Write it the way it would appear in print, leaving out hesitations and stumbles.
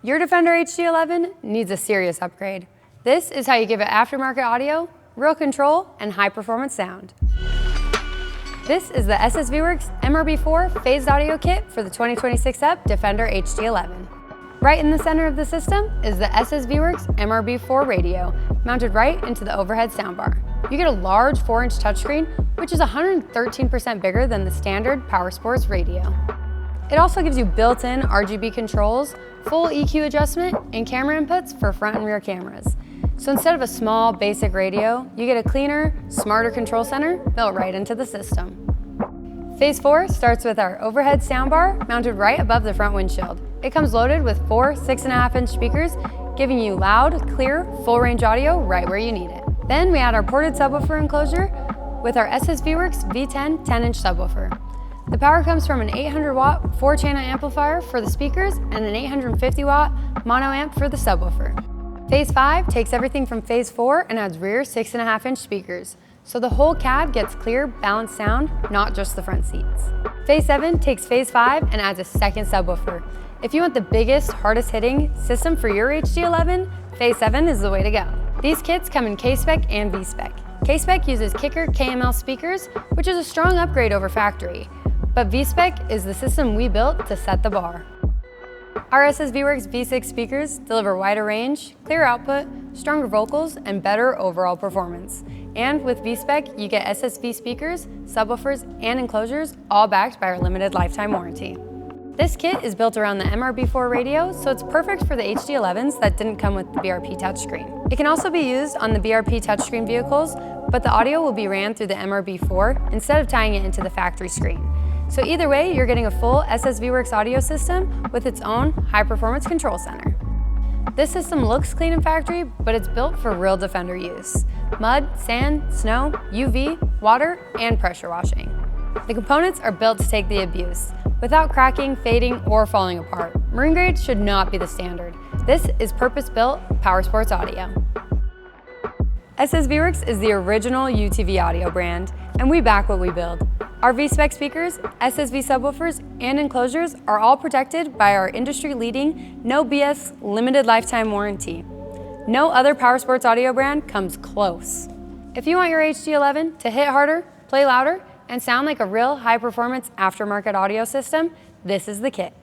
Your Defender HD11 needs a serious upgrade. This is how you give it aftermarket audio, real control, and high-performance sound. This is the SSVWorks MRB4 phased audio kit for the 2026 up Defender HD11. Right in the center of the system is the SSVWorks MRB4 radio, mounted right into the overhead soundbar. You get a large 4-inch touchscreen, which is 113% bigger than the standard Power Sports radio. It also gives you built-in RGB controls, full EQ adjustment, and camera inputs for front and rear cameras. So instead of a small, basic radio, you get a cleaner, smarter control center built right into the system. Phase 4 starts with our overhead soundbar mounted right above the front windshield. It comes loaded with 4 6.5-inch speakers, giving you loud, clear, full-range audio right where you need it. Then we add our ported subwoofer enclosure with our SSVWorks V10 10-inch subwoofer. The power comes from an 800-watt 4-channel amplifier for the speakers and an 850-watt mono amp for the subwoofer. Phase 5 takes everything from Phase 4 and adds rear 6.5-inch speakers, so the whole cab gets clear, balanced sound, not just the front seats. Phase 7 takes Phase 5 and adds a second subwoofer. If you want the biggest, hardest-hitting system for your HD11, Phase 7 is the way to go. These kits come in K-Spec and V-Spec. K-Spec uses Kicker KML speakers, which is a strong upgrade over factory, but V-Spec is the system we built to set the bar. Our SSVWorks V6 speakers deliver wider range, clearer output, stronger vocals, and better overall performance. And with V-Spec, you get SSV speakers, subwoofers, and enclosures, all backed by our limited lifetime warranty. This kit is built around the MRB4 radio, so it's perfect for the HD11s that didn't come with the BRP touchscreen. It can also be used on the BRP touchscreen vehicles, but the audio will be ran through the MRB4 instead of tying it into the factory screen. So either way, you're getting a full SSVWorks audio system with its own high-performance control center. This system looks clean in factory, but it's built for real Defender use. Mud, sand, snow, UV, water, and pressure washing. The components are built to take the abuse, without cracking, fading, or falling apart. Marine grade should not be the standard. This is purpose-built Power Sports audio. SSVWorks is the original UTV audio brand, and we back what we build. Our V-Spec speakers, SSV subwoofers, and enclosures are all protected by our industry-leading, no BS, limited lifetime warranty. No other Power Sports audio brand comes close. If you want your HD11 to hit harder, play louder, and sound like a real high-performance aftermarket audio system, this is the kit.